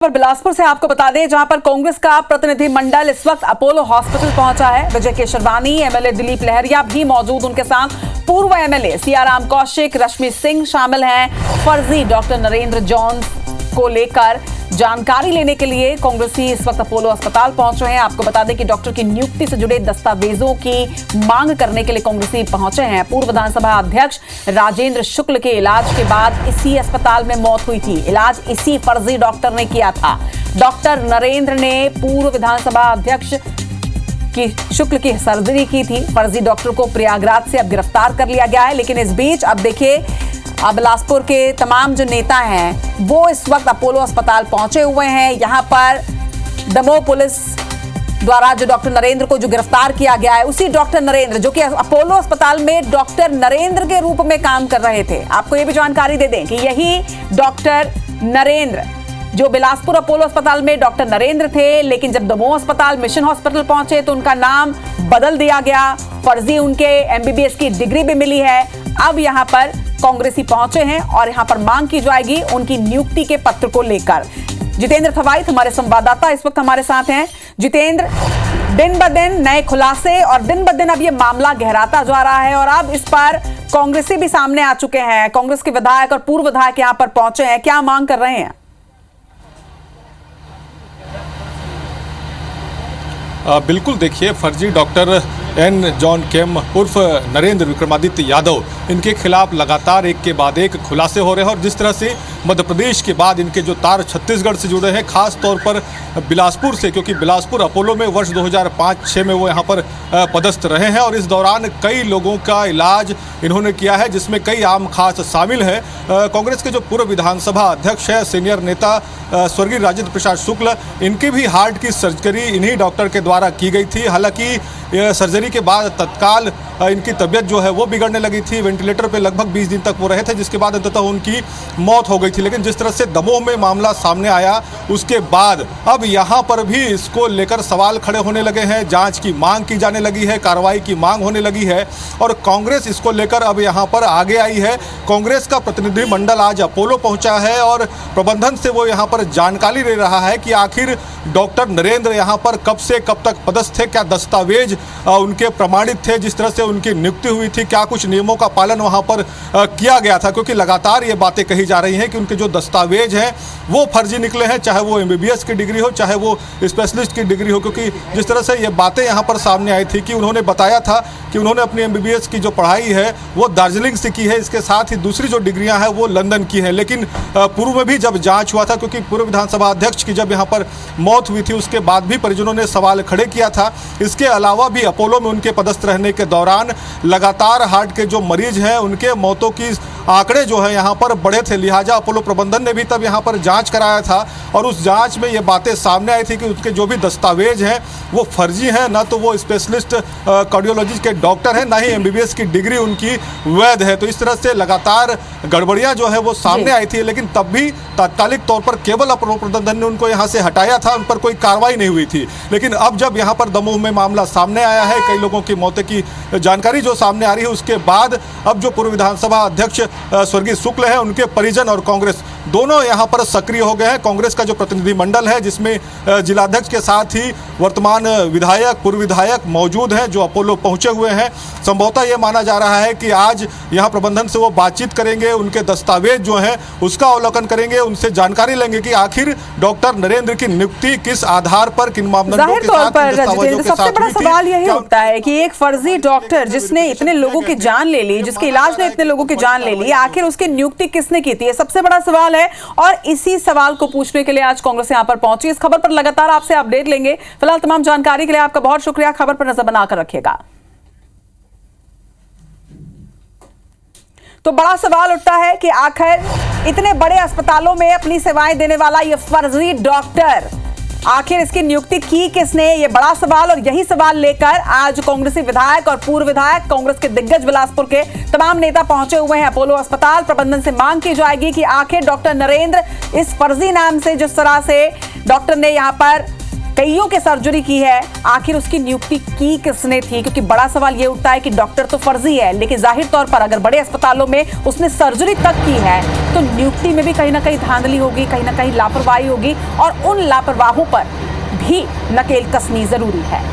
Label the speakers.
Speaker 1: पर बिलासपुर से आपको बता दें, जहां पर कांग्रेस का प्रतिनिधि मंडल इस वक्त अपोलो हॉस्पिटल पहुंचा है। विजय केशरवानी, एमएलए दिलीप लहरिया भी मौजूद, उनके साथ पूर्व एमएलए सियाराम कौशिक, रश्मि सिंह शामिल हैं। फर्जी डॉक्टर नरेंद्र जॉन को लेकर जानकारी लेने के लिए कांग्रेसी इस वक्त अपोलो अस्पताल पहुंचे हैं। आपको बता दें कि डॉक्टर की नियुक्ति से जुड़े दस्तावेजों की मांग करने के लिए कांग्रेसी पहुंचे हैं। पूर्व विधानसभा अध्यक्ष राजेंद्र शुक्ल के इलाज के बाद इसी अस्पताल में मौत हुई थी। इलाज इसी फर्जी डॉक्टर ने किया था। डॉक्टर नरेंद्र ने पूर्व विधानसभा अध्यक्ष की शुक्ल की सर्जरी की थी। फर्जी डॉक्टर को प्रयागराज से अब गिरफ्तार कर लिया गया है। लेकिन इस बीच अब देखिए, अब बिलासपुर के तमाम जो नेता हैं वो इस वक्त अपोलो अस्पताल पहुंचे हुए हैं। यहां पर दमोह पुलिस द्वारा जो डॉक्टर नरेंद्र को जो गिरफ्तार किया गया है, उसी डॉक्टर नरेंद्र जो कि अपोलो अस्पताल में डॉक्टर नरेंद्र के रूप में काम कर रहे थे। आपको ये भी जानकारी दे दें कि यही डॉक्टर नरेंद्र जो बिलासपुर अपोलो अस्पताल में डॉक्टर नरेंद्र थे, लेकिन जब दमोह अस्पताल मिशन हॉस्पिटल पहुंचे तो उनका नाम बदल दिया गया। फर्जी उनके एमबीबीएस की डिग्री भी मिली है। अब यहां पर कांग्रेसी पहुंचे हैं और यहां पर मांग की जाएगी उनकी नियुक्ति के पत्र को लेकर। जितेंद्र थवाइत हमारे संवाददाता इस वक्त हमारे साथ हैं। जितेंद्र, दिन ब दिन नए खुलासे और दिन ब दिन अब ये मामला गहराता जा रहा है और अब इस पर कांग्रेसी भी सामने आ चुके हैं। कांग्रेस के विधायक और पूर्व विधायक यहां पर पहुंचे हैं, क्या मांग कर रहे हैं?
Speaker 2: बिल्कुल, देखिए, फर्जी डॉक्टर एन जॉन केम उर्फ नरेंद्र विक्रमादित्य यादव, इनके खिलाफ लगातार एक के बाद एक खुलासे हो रहे हैं। और जिस तरह से मध्य प्रदेश के बाद इनके जो तार छत्तीसगढ़ से जुड़े हैं, खास तौर पर बिलासपुर से, क्योंकि बिलासपुर अपोलो में वर्ष 2005-06 में वो यहाँ पर पदस्थ रहे हैं और इस दौरान कई लोगों का इलाज इन्होंने किया है, जिसमें कई आम खास शामिल हैं। कांग्रेस के जो पूर्व विधानसभा अध्यक्ष है, सीनियर नेता स्वर्गीय राजेंद्र प्रसाद शुक्ल, इनकी भी हार्ट की सर्जरी इन्हीं डॉक्टर के द्वारा की गई थी। हालांकि सर्जरी के बाद तत्काल इनकी तबीयत जो है वो बिगड़ने लगी थी। वेंटिलेटर पे लगभग 20 दिन तक वो रहे थे, जिसके बाद अंततः उनकी मौत हो गई थी। लेकिन जिस तरह से दमोह में मामला सामने आया, उसके बाद अब यहाँ पर भी इसको लेकर सवाल खड़े होने लगे हैं। जांच की मांग की जाने लगी है, कार्रवाई की मांग होने लगी है और कांग्रेस इसको लेकर अब यहाँ पर आगे आई है। कांग्रेस का प्रतिनिधि मंडल आज अपोलो पहुंचा है और प्रबंधन से वो यहाँ पर जानकारी ले रहा है कि आखिर डॉक्टर नरेंद्र यहाँ पर कब से कब तक पदस्थ थे, क्या दस्तावेज उनके प्रमाणित थे जिस तरह से उनकी नियुक्ति हुई थी, क्या कुछ नियमों का पालन वहां पर किया गया था। क्योंकि लगातार ये बातें कही जा रही हैं कि उनके जो दस्तावेज हैं वो फर्जी निकले हैं, चाहे वो एमबीबीएस की डिग्री हो, चाहे वो स्पेशलिस्ट की डिग्री हो। क्योंकि जिस तरह से ये बातें यहाँ पर सामने आई थी कि उन्होंने बताया था कि उन्होंने अपनी एमबीबीएस की जो पढ़ाई है वो दार्जिलिंग से की है, इसके साथ ही दूसरी जो डिग्रियाँ हैं वो लंदन की हैं। लेकिन पूर्व में भी जब जाँच हुआ था, क्योंकि पूर्व विधानसभा अध्यक्ष की जब यहाँ पर मौत हुई थी, उसके बाद भी परिजनों ने सवाल खड़े किया था। इसके अलावा भी अपोलो में उनके पदस्थ रहने के दौरान लगातार हार्ट के जो मरीज हैं उनके मौतों की आंकड़े जो है यहाँ पर बढ़े थे। लिहाजा अपोलो प्रबंधन ने भी तब यहाँ पर जांच कराया था और उस जांच में ये बातें सामने आई थी कि उसके जो भी दस्तावेज हैं वो फर्जी हैं। ना तो वो स्पेशलिस्ट कार्डियोलॉजी के डॉक्टर हैं, ना ही एमबीबीएस की डिग्री उनकी वैध है। तो इस तरह से लगातार गड़बड़ियाँ जो है वो सामने आई थी। लेकिन तब भी तात्कालिक तौर पर केवल अपोलो प्रबंधन ने उनको यहाँ से हटाया था, उन पर कोई कार्रवाई नहीं हुई थी। लेकिन अब जब यहाँ पर दमोह में मामला सामने आया है, कई लोगों की मौत की जानकारी जो सामने आ रही है, उसके बाद अब जो पूर्व विधानसभा अध्यक्ष स्वर्गीय शुक्ल है, उनके परिजन और कांग्रेस दोनों यहाँ पर सक्रिय हो गए हैं। कांग्रेस का जो प्रतिनिधि मंडल है, जिसमें जिलाध्यक्ष के साथ ही वर्तमान विधायक, पूर्व विधायक मौजूद हैं जो अपोलो पहुंचे हुए हैं। संभवतः ये माना जा रहा है कि आज यहाँ प्रबंधन से वो बातचीत करेंगे, उनके दस्तावेज जो हैं उसका अवलोकन करेंगे, उनसे जानकारी लेंगे कि आखिर डॉक्टर नरेंद्र की नियुक्ति किस आधार पर, किन मापदंडों के साथ,
Speaker 1: सबसे बड़ा सवाल यही उठता है कि एक फर्जी डॉक्टर जिसने इतने लोगों की जान ले ली, जिसके इलाज ने इतने लोगों की जान ले ली, आखिर उसकी नियुक्ति किसने की थी? ये सबसे बड़ा सवाल है और इसी सवाल को पूछने के लिए आज कांग्रेस यहां पर पहुंची। इस खबर पर लगातार आपसे अपडेट लेंगे। फिलहाल तमाम जानकारी के लिए आपका बहुत शुक्रिया। खबर पर नजर बनाकर रखिएगा। तो बड़ा सवाल उठता है कि आखिर इतने बड़े अस्पतालों में अपनी सेवाएं देने वाला ये फर्जी डॉक्टर, आखिर इसकी नियुक्ति की किसने? ये बड़ा सवाल, और यही सवाल लेकर आज कांग्रेसी विधायक और पूर्व विधायक, कांग्रेस के दिग्गज बिलासपुर के तमाम नेता पहुंचे हुए हैं अपोलो अस्पताल। प्रबंधन से मांग की जाएगी कि आखिर डॉक्टर नरेंद्र इस फर्जी नाम से जिस तरह से डॉक्टर ने यहां पर कईयों के सर्जरी की है, आखिर उसकी नियुक्ति की किसने थी? क्योंकि बड़ा सवाल यह उठता है कि डॉक्टर तो फर्जी है, लेकिन जाहिर तौर पर अगर बड़े अस्पतालों में उसने सर्जरी तक की है तो नियुक्ति में भी कहीं ना कहीं धांधली होगी, कहीं ना कहीं लापरवाही होगी, और उन लापरवाहों पर भी नकेल कसनी जरूरी है।